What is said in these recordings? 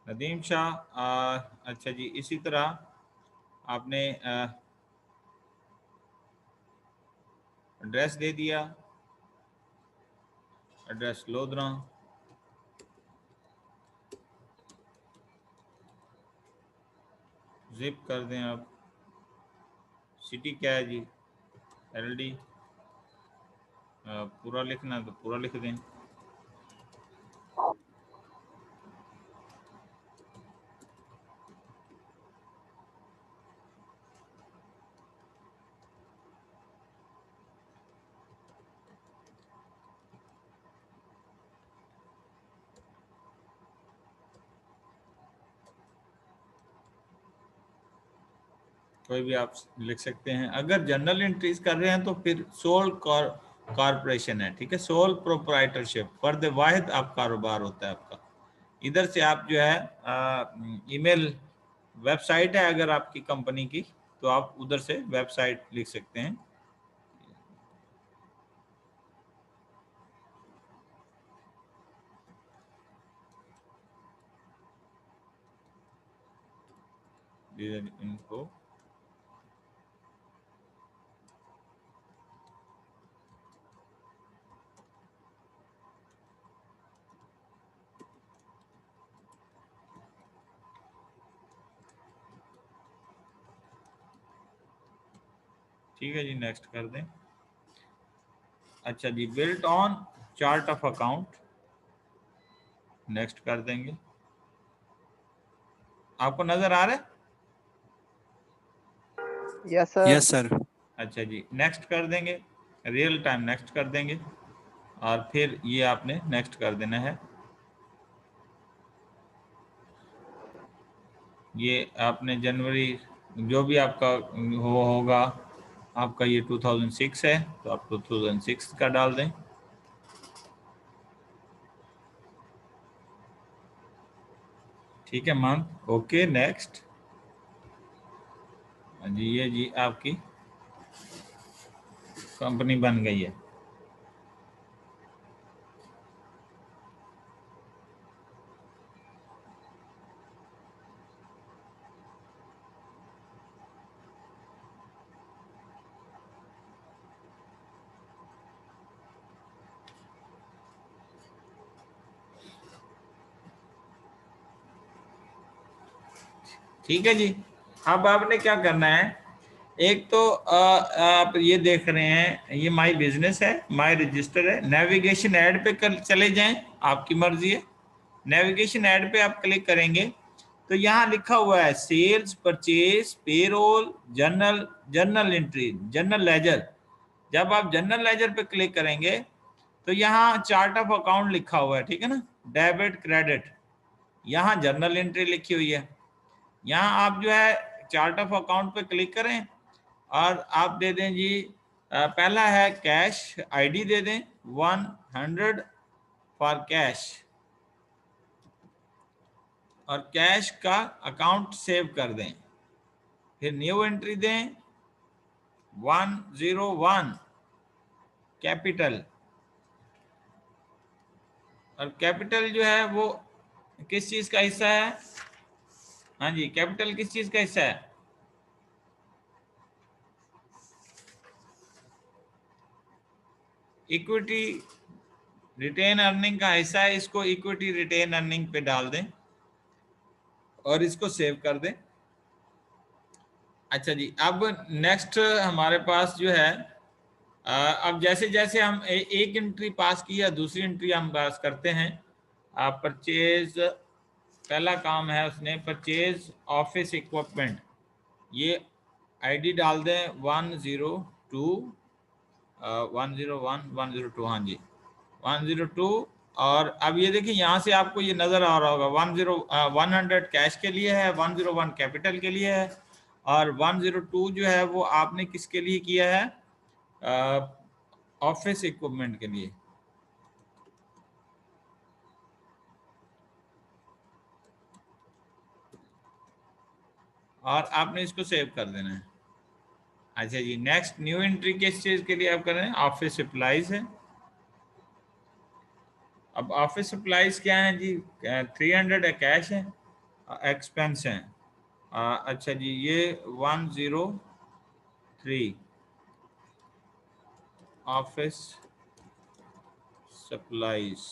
नदीम शाह, अच्छा जी, इसी तरह आपने एड्रेस दे दिया, एड्रेस लोधरा, जिप कर दें आप, सिटी क्या है जी, LD, पूरा लिखना है तो पूरा लिख दें। कोई भी आप लिख सकते हैं। अगर जनरल एंट्रीज कर रहे हैं तो फिर सोल कॉरपोरेशन है, ठीक है, सोल प्रोप्राइटरशिप, फर्द वाहिद आप कारोबार होता है आपका। इधर से आप जो है ईमेल वेबसाइट है अगर आपकी कंपनी की, तो आप उधर से वेबसाइट लिख सकते हैं। इनको ठीक है जी, नेक्स्ट कर दें। अच्छा जी, built on chart of account, next कर देंगे। आपको नजर आ रहा है? Yes sir. Yes sir. अच्छा जी, नेक्स्ट कर देंगे, रियल टाइम नेक्स्ट कर देंगे, और फिर ये आपने नेक्स्ट कर देना है। ये आपने जनवरी जो भी आपका होगा, आपका ये 2006 है तो आप 2006 का डाल दें। ठीक है, मंथ, ओके, नेक्स्ट। जी, ये जी आपकी कंपनी बन गई है। ठीक है जी, अब आपने क्या करना है, एक तो आप ये देख रहे हैं, ये माई बिजनेस है, माई रजिस्टर है, नेविगेशन ऐड पे चले जाएं, आपकी मर्जी है। नेविगेशन ऐड पे आप क्लिक करेंगे तो यहाँ लिखा हुआ है sales, purchase, payroll, journal, journal entry, journal ledger. जब आप जर्नल लेजर पे क्लिक करेंगे तो यहाँ चार्ट ऑफ अकाउंट लिखा हुआ है, ठीक है ना, डेबिट क्रेडिट, यहाँ जर्नल एंट्री लिखी हुई है। यहाँ आप जो है चार्ट ऑफ अकाउंट पे क्लिक करें और आप दे दें जी, पहला है कैश, आईडी दे दें 100 फॉर कैश, और कैश का अकाउंट सेव कर दें। फिर न्यू एंट्री दें 101 कैपिटल, और कैपिटल जो है वो किस चीज का हिस्सा है? हाँ जी, कैपिटल किस चीज का हिस्सा है? इक्विटी रिटेन अर्निंग का हिस्सा है, इसको इक्विटी रिटेन अर्निंग पे डाल दें और इसको सेव कर दें। अच्छा जी, अब नेक्स्ट हमारे पास जो है, अब जैसे जैसे हम एक एंट्री पास की या दूसरी एंट्री हम पास करते हैं, आप परचेज, पहला काम है उसने परचेज ऑफिस इक्विपमेंट, ये आईडी डाल दें 102 101 102, हाँ जी 102। और अब ये देखिए यहाँ से आपको ये नज़र आ रहा होगा 100 कैश के लिए है, 101 कैपिटल के लिए है, और 102 जो है वो आपने किसके लिए किया है? ऑफिस इक्विपमेंट के लिए। और आपने इसको सेव कर देना है। अच्छा जी, नेक्स्ट न्यू एंट्री किस चीज़ के लिए आप कर रहे हैं? ऑफिस सप्लाईज है। अब ऑफिस सप्लाईज क्या है जी? 300 कैश है, एक्सपेंस हैं। अच्छा जी, ये 103 ऑफिस सप्लाईज,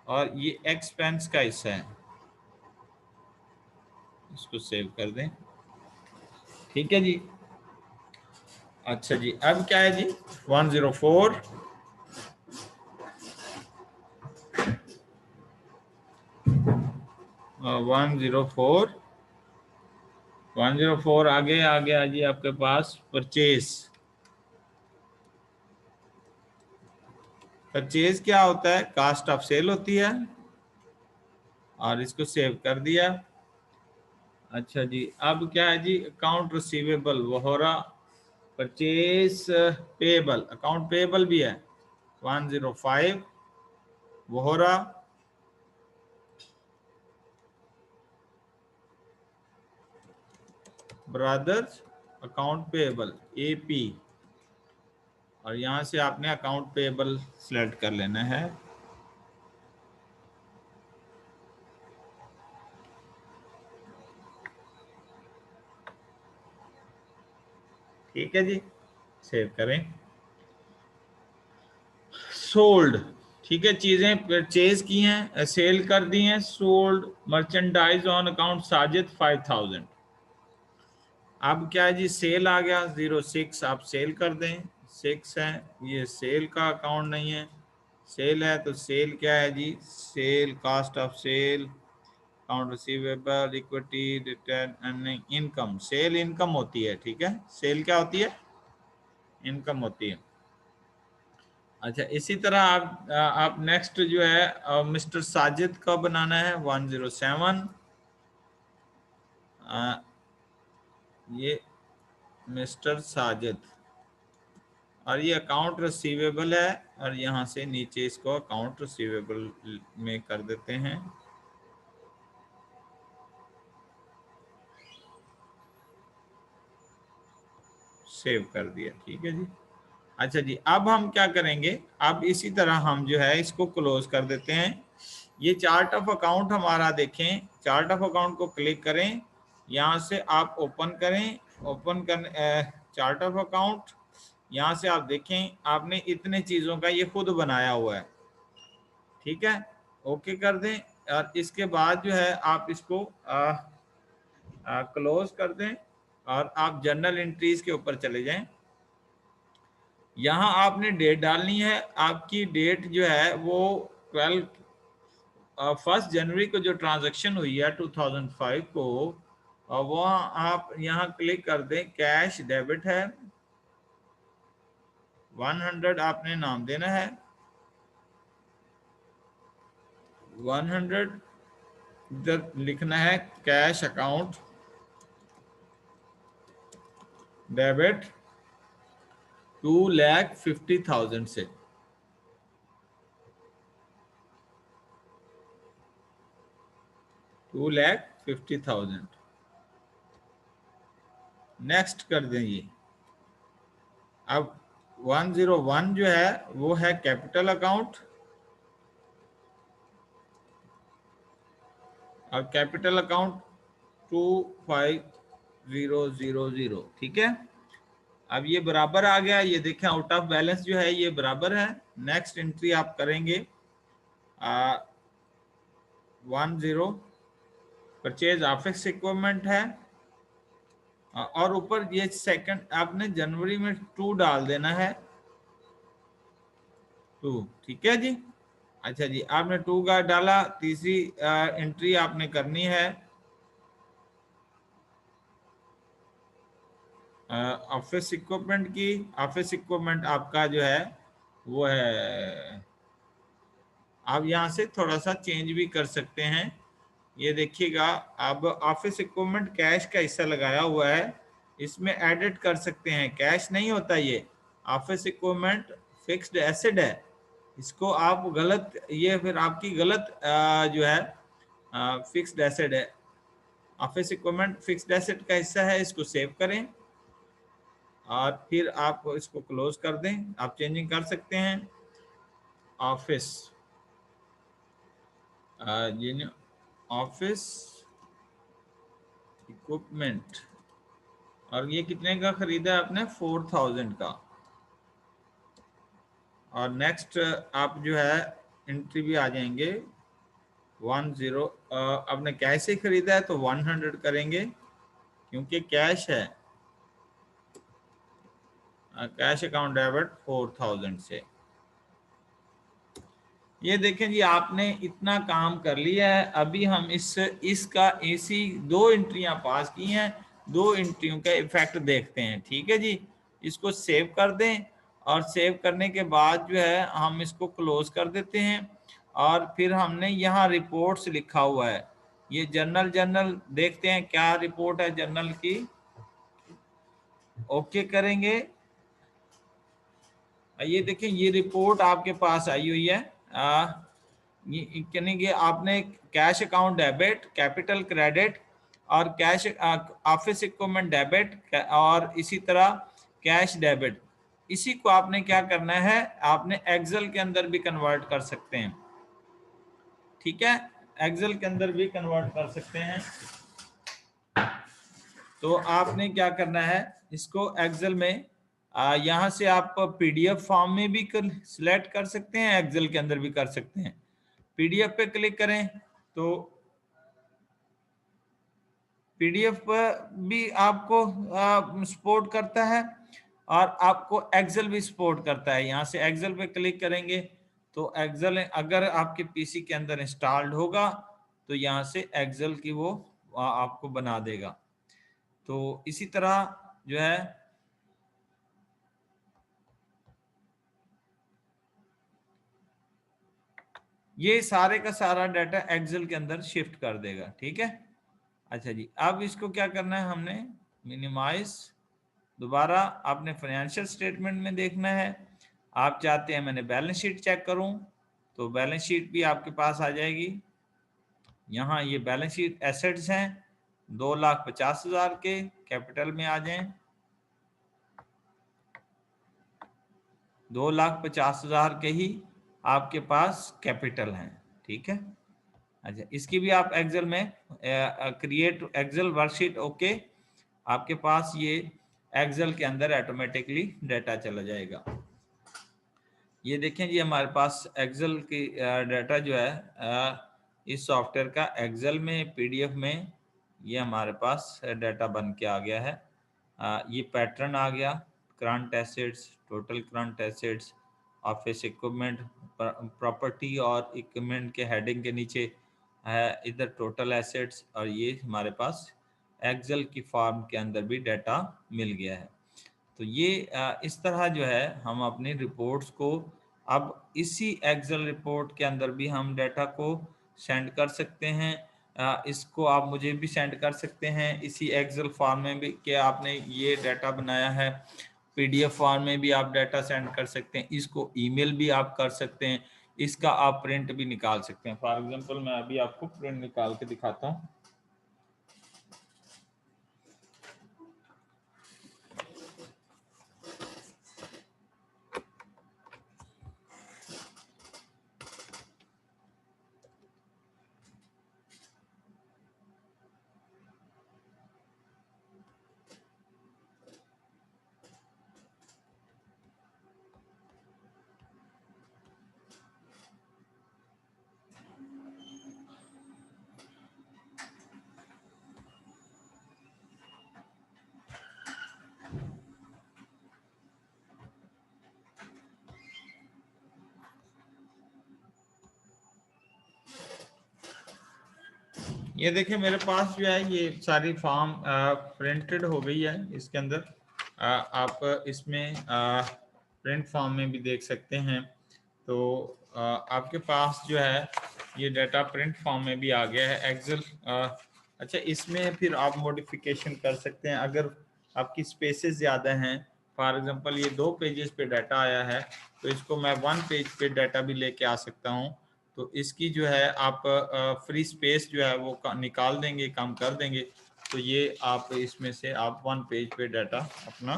और ये एक्सपेंस का हिस्सा है, इसको सेव कर दें। ठीक है जी। अच्छा जी, अब क्या है जी, 104 104 104 आगे आ गया जी आपके पास परचेज। परचेज क्या होता है, कास्ट ऑफ सेल होती है, और इसको सेव कर दिया। अच्छा जी, अब क्या है जी, अकाउंट रिसीवेबल वो हो रहा, परचेज पेएबल, अकाउंट पेएबल भी है 105 वो हो रहा, ब्रदर्स अकाउंट पेएबल एपी, और यहां से आपने अकाउंट पेएबल सिलेक्ट कर लेना है। ठीक है जी, सेव करें। सोल्ड, ठीक है, चीजें परचेज की हैं, सेल कर दी हैं, sold merchandise on account Sajid 5000। अब क्या है जी, सेल आ गया 06, आप सेल कर दें, 6 है, ये सेल का अकाउंट नहीं है, सेल है तो सेल क्या है जी, sale cost of sale, account receivable, equity, return earning, income, sale income होती है। ठीक है, सेल क्या होती है, इनकम होती है। अच्छा, इसी तरह आप नेक्स्ट जो है मिस्टर साजिद का बनाना है 107, ये मिस्टर साजिद, और ये अकाउंट रिसीवेबल है, और यहाँ से नीचे इसको अकाउंट रिसीवेबल में कर देते हैं। सेव कर दिया। ठीक है जी। अच्छा जी, अब हम क्या करेंगे, अब इसी तरह हम जो है इसको क्लोज कर देते हैं। ये चार्ट ऑफ अकाउंट हमारा देखें, चार्ट ऑफ अकाउंट को क्लिक करें, यहाँ से आप ओपन करें, ओपन कर चार्ट ऑफ अकाउंट, यहाँ से आप देखें आपने इतने चीज़ों का ये खुद बनाया हुआ है। ठीक है, ओके कर दें, और इसके बाद जो है आप इसको क्लोज कर दें, और आप जर्नल एंट्रीज के ऊपर चले जाएं। यहाँ आपने डेट डालनी है, आपकी डेट जो है वो 1 जनवरी को जो ट्रांजैक्शन हुई है 2005 को, वो आप यहाँ क्लिक कर दें, कैश डेबिट है 100, आपने नाम देना है 100, इधर लिखना है कैश अकाउंट डेबिट 2,50,000 से, 2,50,000, नेक्स्ट कर दें ये। अब 101 जो है वो है कैपिटल अकाउंट, और कैपिटल अकाउंट 25,000। ठीक है, अब ये बराबर आ गया, ये देखें आउट ऑफ बैलेंस जो है ये बराबर है। नेक्स्ट एंट्री आप करेंगे 10, परचेज ऑफिस इक्विपमेंट है, और ऊपर ये सेकंड आपने जनवरी में 2 डाल देना है 2। ठीक है जी। अच्छा जी, आपने 2 का डाला, तीसरी एंट्री आपने करनी है ऑफिस इक्विपमेंट की। ऑफिस इक्विपमेंट आपका जो है वो है, आप यहाँ से थोड़ा सा चेंज भी कर सकते हैं। ये देखिएगा, अब ऑफिस इक्विपमेंट कैश का हिस्सा लगाया हुआ है, इसमें एडिट कर सकते हैं, कैश नहीं होता ये। ऑफिस इक्विपमेंट फिक्स्ड एसेट है, इसको आप गलत, ये फिर आपकी गलत जो है फिक्स्ड एसेट है। ऑफिस इक्विपमेंट फिक्स्ड एसेट का हिस्सा है, इसको सेव करें, और फिर आप इसको क्लोज कर दें। आप चेंजिंग कर सकते हैं ऑफिस ऑफिस इक्विपमेंट, और ये कितने का खरीदा है आपने? 4000 का। और नेक्स्ट आप जो है एंट्री भी आ जाएंगे 10। आपने कैश से खरीदा है तो 100 करेंगे क्योंकि कैश है, कैश अकाउंट डेबिट 4000 से। ये देखें जी, आपने इतना काम कर लिया है। अभी हम इसका इसी 2 एंट्रियां पास की हैं, 2 एंट्रियों का इफेक्ट देखते हैं। ठीक है जी, इसको सेव कर दें और सेव करने के बाद जो है हम इसको क्लोज कर देते हैं। और फिर हमने यहाँ रिपोर्ट्स लिखा हुआ है, ये जर्नल देखते हैं क्या रिपोर्ट है जर्नल की। ओके करेंगे। ये देखें, ये रिपोर्ट आपके पास आई हुई है। यानी कि आपने cash account debit, capital credit और कैश ऑफिस इक्विपमेंट डेबिट और इसी तरह कैश डेबिट, इसी को आपने क्या करना है, आपने एक्सेल के अंदर भी कन्वर्ट कर सकते हैं। ठीक है, एक्सेल के अंदर भी कन्वर्ट कर सकते हैं। तो आपने क्या करना है, इसको एक्सेल में यहाँ से आप पीडीएफ फॉर्म में भी सिलेक्ट कर सकते हैं, एक्सेल के अंदर भी कर सकते हैं। पीडीएफ पे क्लिक करें तो पीडीएफ पर भी आपको सपोर्ट करता है और आपको एक्सेल भी सपोर्ट करता है। यहाँ से एक्सेल पे क्लिक करेंगे तो एक्सेल अगर आपके पीसी के अंदर इंस्टॉल्ड होगा तो यहाँ से एक्सेल की वो आपको बना देगा। तो इसी तरह जो है ये सारे का सारा डाटा एक्सेल के अंदर शिफ्ट कर देगा। ठीक है, अच्छा जी, अब इसको क्या करना है, हमने मिनिमाइज, दोबारा आपने फाइनेंशियल स्टेटमेंट में देखना है। आप चाहते हैं मैंने बैलेंस शीट चेक करूं तो बैलेंस शीट भी आपके पास आ जाएगी। यहाँ ये बैलेंस शीट एसेट्स हैं 2,50,000 के, कैपिटल में आ जाएं 2,50,000 के ही आपके पास कैपिटल हैं। ठीक है, अच्छा, इसकी भी आप एक्सेल में क्रिएट एक्सेल वर्कशीट, ओके, आपके पास ये एक्सेल के अंदर ऑटोमेटिकली डाटा चला जाएगा। ये देखें जी, हमारे पास एक्सेल की डाटा जो है इस सॉफ्टवेयर का एक्सेल में पीडीएफ में ये हमारे पास डाटा बन के आ गया है। ये पैटर्न आ गया, current assets, total current assets, office equipment, property और इक्विपमेंट के हेडिंग के नीचे है इधर टोटल एसेट्स, और ये हमारे पास एक्सेल की फॉर्म के अंदर भी डाटा मिल गया है। तो ये इस तरह जो है हम अपनी रिपोर्ट्स को अब इसी एक्सेल रिपोर्ट के अंदर भी हम डाटा को सेंड कर सकते हैं। इसको आप मुझे भी सेंड कर सकते हैं इसी एक्सेल फॉर्म में भी कि आपने ये डाटा बनाया है। पीडीएफ फॉर्म में भी आप डाटा सेंड कर सकते हैं, इसको ईमेल भी आप कर सकते हैं, इसका आप प्रिंट भी निकाल सकते हैं। फॉर एग्जांपल मैं अभी आपको प्रिंट निकाल के दिखाता हूँ। ये देखिए मेरे पास जो है ये सारी फॉर्म प्रिंटेड हो गई है इसके अंदर। आप इसमें प्रिंट फॉर्म में भी देख सकते हैं। तो आपके पास जो है ये डाटा प्रिंट फॉर्म में भी आ गया है एक्सेल। अच्छा, इसमें फिर आप मॉडिफिकेशन कर सकते हैं अगर आपकी स्पेसेस ज़्यादा हैं। फॉर एग्जांपल ये 2 पेजेस पे डाटा आया है तो इसको मैं 1 पेज पे डाटा भी लेके आ सकता हूँ। तो इसकी जो है आप फ्री स्पेस जो है वो निकाल देंगे, कम कर देंगे, तो ये आप इसमें से आप 1 पेज पे डाटा अपना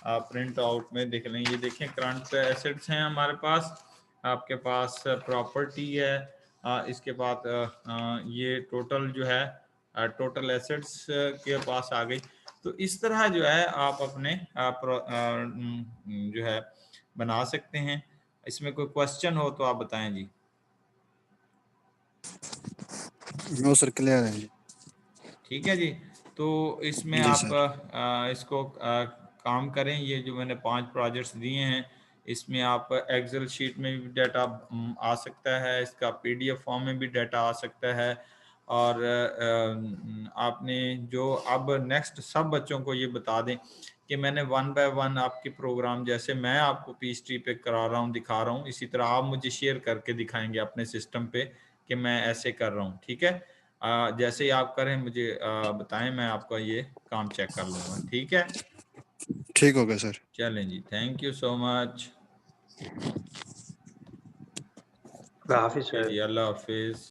प्रिंट आउट में देख लेंगे। ये देखें करंट एसेट्स हैं हमारे पास, आपके पास प्रॉपर्टी है, इसके बाद ये टोटल जो है टोटल एसेट्स के पास आ गई। तो इस तरह जो है आप अपने जो है बना सकते हैं। इसमें कोई क्वेश्चन हो तो आप बताएं जी। नो सर, क्लियर है जी। ठीक है जी। तो इसमें जी आप सर। इसको काम करें। ये जो मैंने 5 प्रोजेक्ट्स दिए हैं, इसमें आप एक्सेल शीट में भी डाटा आ सकता है, इसका पीडीएफ फॉर्म में भी डाटा आ सकता है। और आपने जो अब नेक्स्ट सब बच्चों को ये बता दें कि मैंने 1 बाय 1 आपके प्रोग्राम, जैसे मैं आपको पीस ट्री पे करा रहा हूँ, दिखा रहा हूँ, इसी तरह आप मुझे शेयर करके दिखाएंगे अपने सिस्टम पे कि मैं ऐसे कर रहा हूँ। ठीक है, जैसे ही आप करें मुझे बताएं, मैं आपका ये काम चेक कर लूँगा। ठीक है, ठीक हो गया सर। चलें जी, थैंक यू सो मच। हाफिज सर। जी, अल्लाह हाफिज़।